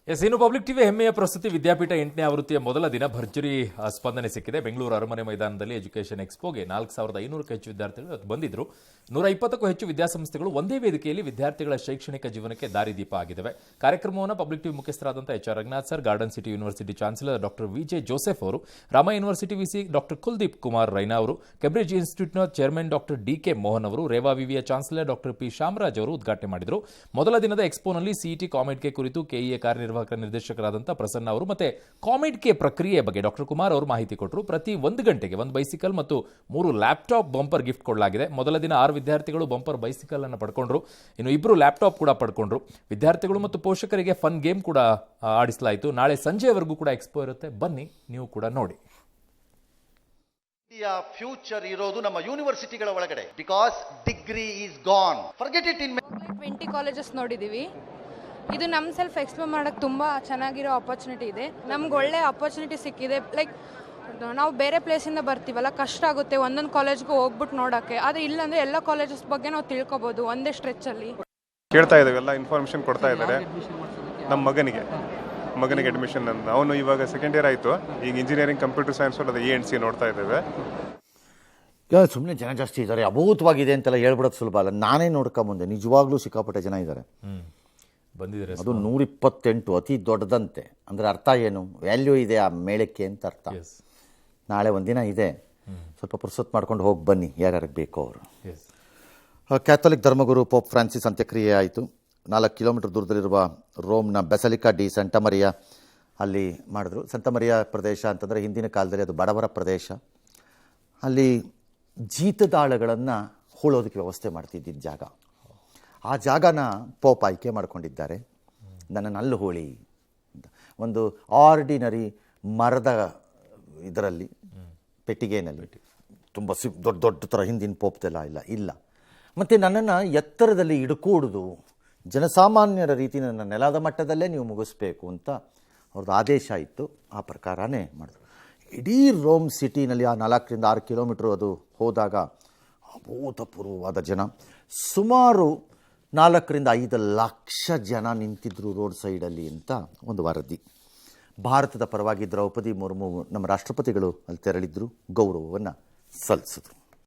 ಇನ್ನು public TV ಹೆಮ್ಮೆಯ ಪ್ರಸ್ತುತಿ ವಿದ್ಯಾಪೀಠ 8ನೇ ಆವೃತ್ತಿಯ ಮೊದಲ ದಿನ ಭರ್ಜರಿ ಸ್ಪಂದನೆ ಸಿಕ್ಕಿದೆ. ಬೆಂಗಳೂರು ಅರಮನೆ ಮೈದಾನದಲ್ಲಿ ಎಜುಕೇಷನ್ ಎಕ್ಸ್ಪೋಗೆ 4500ಕ್ಕೂ ಹೆಚ್ಚು ವಿದ್ಯಾರ್ಥಿಗಳು ಬಂದಿದ್ದರು. 120ಕ್ಕೂ ಹೆಚ್ಚು ವಿದ್ಯಾಸಂಸ್ಥೆಗಳು ಒಂದೇ ವೇದಿಕೆಯಲ್ಲಿ ವಿದ್ಯಾರ್ಥಿಗಳ ಶೈಕ್ಷಣಿಕ ಜೀವನಕ್ಕೆ ದಾರಿದೀಪ ಆಗಿವೆ. ಕಾರ್ಯಕ್ರಮವನ್ನು ಪಬ್ಲಿಕ್ ಟಿವಿ ಮುಖ್ಯಸ್ಥರಾದಂಥ HR Ranganath sir, garden city university chancellor doctor VJ Joseph ಅವರು, Rama university VC doctor Kuldeep Kumar Raina ಅವರು, ಕೇಂಬ್ರಿಡ್ಜ್ ಇನ್ಸ್ಟಿಟ್ಯೂಟ್ನ ಚೇರ್ಮನ್ ಡಾಕ್ಟರ್ DK ಮೋಹನ್ ಅವರು, ರೇವಾ ವಿವಿಯ ಚಾನ್ಸಲರ್ ಡಾಕ್ಟರ್ P ಶಾಮರಾಜ್ ಅವರು ಉದ್ಘಾಟನೆ ಮಾಡಿದರು. ಮೊದಲ ದಿನದ ಎಕ್ಸ್ಪೋನಲ್ಲಿ ಸಿಇಟಿ ಕಾಮೆಡ್ ಕೆ ಕುರಿತು ಕೆಇಎ ಕಾರ್ಯನಿರ್ವಾಹಕ ನಿರ್ದೇಶಕರಾದಂಥ ಪ್ರಸನ್ನ ಅವರು ಮತ್ತೆ ಕಾಮೆಡ್ ಕೆ ಪ್ರಕ್ರಿಯೆ ಬಗ್ಗೆ ಡಾಕ್ಟರ್ ಕುಮಾರ್ ಅವರು ಮಾಹಿತಿ ಕೊಟ್ಟರು. ಪ್ರತಿ 1 ಗಂಟೆಗೆ 1 ಬೈಸಿಕಲ್ ಮತ್ತು 3 ಲ್ಯಾಪ್ಟಾಪ್ ಬಂಪರ್ ಗಿಫ್ಟ್ ಕೊಡಲಾಗಿದೆ. ಮೊದಲ ದಿನ 6 ವಿದ್ಯಾರ್ಥಿಗಳು ಬಂಪರ್ ಬೈಸಿಕಲ್ ಅನ್ನು ಪಡ್ಕೊಂಡ್ರು. ಇನ್ನು 2 ಲ್ಯಾಪ್ಟಾಪ್ ಕೂಡ ಪಡ್ಕೊಂಡ್ರು. ವಿದ್ಯಾರ್ಥಿಗಳು ಮತ್ತು ಪೋಷಕರಿಗೆ ಫನ್ ಗೇಮ್ ಕೂಡ ಆಡಿಸಲಾಯಿತು. ನಾಳೆ ಸಂಜೆವರೆಗೂ ಕೂಡ ಎಕ್ಸ್ಪೋ ಇರುತ್ತೆ. ಬನ್ನಿ, ನೀವು ಕೂಡ ನೋಡಿ. ಇಂಡಿಯಾ ಫ್ಯೂಚರ್ ಇರೋದು ನಮ್ಮ ಯೂನಿವರ್ಸಿಟಿಗಳ ಒಳಗಡೆ. Because degree is gone, forget it. In 20 colleges ನೋಡಿದೀವಿ. ಇದು ನಮ್ಮ ಸೆಲ್ಫ್ ಎಕ್ಸ್ಪ್ಲೋರ್ ಮಾಡೋಕ್ಕೆ ತುಂಬ ಚೆನ್ನಾಗಿರೋ ಆಪರ್ಚುನಿಟಿ ಇದೆ. ನಮ್ಗೆ ಒಳ್ಳೆ ಆಪರ್ಚುನಿಟಿ ಸಿಕ್ಕಿದೆ. ಲೈಕ್ ನಾವು ಬೇರೆ ಪ್ಲೇಸಿಂದ ಬರ್ತೀವಲ್ಲ, ಕಷ್ಟ ಆಗುತ್ತೆ ಒಂದೊಂದು ಕಾಲೇಜ್ಗೂ ಹೋಗ್ಬಿಟ್ಟು ನೋಡೋಕ್ಕೆ. ಆದರೆ ಇಲ್ಲಾಂದರೆ ಎಲ್ಲ ಕಾಲೇಜಸ್ ಬಗ್ಗೆ ನಾವು ತಿಳ್ಕೊಬೋದು ಒಂದೇ ಸ್ಟ್ರೆಚ್ಚಲ್ಲಿ. ಕೇಳ್ತಾ ಇದ್ದೇವೆ, ಎಲ್ಲ ಇನ್ಫಾರ್ಮೇಷನ್ ಕೊಡ್ತಾ ಇದ್ದಾರೆ. ನಮ್ಮ ಮಗನಿಗೆ ಅಡ್ಮಿಷನ್ ಅಂತ, ಅವನು ಇವಾಗ ಸೆಕೆಂಡ್ ಇಯರ್ ಆಯಿತು. ಈಗ ಇಂಜಿನಿಯರಿಂಗ್ ಕಂಪ್ಯೂಟರ್ ಸೈನ್ಸ್ ಅದು ENC ನೋಡ್ತಾ ಇದ್ದೇವೆ. ಸುಮ್ಮನೆ ಜನ ಜಾಸ್ತಿ ಇದ್ದಾರೆ, ಅಭೂತವಾಗಿದೆ ಅಂತೆಲ್ಲ ಹೇಳ್ಬಿಡೋದು ಸುಲಭ ಅಲ್ಲ. ನಾನೇ ನೋಡ್ಕೊಂಬಂದೆ, ನಿಜವಾಗ್ಲೂ ಸಿಕ್ಕಾಪಟ್ಟೆ ಜನ ಇದ್ದಾರೆ. ಬಂದಿದ್ದಾರೆ. ಅದು 128 ಅತಿ ದೊಡ್ಡದಂತೆ. ಅಂದರೆ ಅರ್ಥ ಏನು, ವ್ಯಾಲ್ಯೂ ಇದೆ ಆ ಮೇಳಕ್ಕೆ ಅಂತ ಅರ್ಥ. ನಾಳೆ ಒಂದಿನ ಇದೆ, ಸ್ವಲ್ಪ ಪುರ್ಸೊತ್ತು ಮಾಡ್ಕೊಂಡು ಹೋಗಿ ಬನ್ನಿ ಯಾರ್ಯಾರಿಗೆ ಬೇಕೋ ಅವರು. ಕ್ಯಾಥೋಲಿಕ್ ಧರ್ಮಗುರು ಪೋಪ್ ಫ್ರಾನ್ಸಿಸ್ ಅಂತ್ಯಕ್ರಿಯೆ ಆಯಿತು. 4 ಕಿಲೋಮೀಟರ್ ದೂರದಲ್ಲಿರುವ ರೋಮ್ನ ಬೆಸಲಿಕಾ ಡಿ ಸಂತ ಮರಿಯಾ ಅಲ್ಲಿ ಮಾಡಿದ್ರು. ಸಂತ ಮರಿಯಾ ಪ್ರದೇಶ ಅಂತಂದರೆ ಹಿಂದಿನ ಕಾಲದಲ್ಲಿ ಅದು ಬಡವರ ಪ್ರದೇಶ. ಅಲ್ಲಿ ಜೀತದಾಳಗಳನ್ನು ಹೂಳೋದಕ್ಕೆ ವ್ಯವಸ್ಥೆ ಮಾಡ್ತಿದ್ದಿದ್ದ ಜಾಗ. ಆ ಜಾಗನ ಪೋಪ್ ಆಯ್ಕೆ ಮಾಡ್ಕೊಂಡಿದ್ದಾರೆ. ನನ್ನನ್ನು ಅಲ್ಲಿ ಹೋಳಿ ಅಂತ ಒಂದು ಆರ್ಡಿನರಿ ಮರದ ಇದರಲ್ಲಿ ಪೆಟ್ಟಿಗೆನಲ್ಲಿ, ತುಂಬ ದೊಡ್ಡ ಥರ ಹಿಂದಿನ ಪೋಪ್ದೆಲ್ಲ ಇಲ್ಲ. ಮತ್ತು ನನ್ನನ್ನು ಎತ್ತರದಲ್ಲಿ ಹಿಡ್ಕೂಡುದು, ಜನಸಾಮಾನ್ಯರ ರೀತಿ ನನ್ನ ನೆಲದ ಮಟ್ಟದಲ್ಲೇ ನೀವು ಮುಗಿಸ್ಬೇಕು ಅಂತ ಅವ್ರದ್ದು ಆದೇಶ ಇತ್ತು. ಆ ಪ್ರಕಾರನೇ ಮಾಡಿದ್ರು. ಇಡೀ ರೋಮ್ ಸಿಟಿನಲ್ಲಿ ಆ 4 6 ಕಿಲೋಮೀಟ್ರು ಅದು ಹೋದಾಗ ಅಭೂತಪೂರ್ವವಾದ ಜನ. ಸುಮಾರು 4 5 ಲಕ್ಷ ಜನ ನಿಂತಿದ್ರು ರೋಡ್ ಸೈಡಲ್ಲಿ ಅಂತ ಒಂದು ವರದಿ. ಭಾರತದ ಪರವಾಗಿ ದ್ರೌಪದಿ ಮುರ್ಮು ನಮ್ಮ ರಾಷ್ಟ್ರಪತಿಗಳು ಅಲ್ಲಿ ತೆರಳಿದ್ರು, ಗೌರವವನ್ನು ಸಲ್ಲಿಸಿದ್ರು.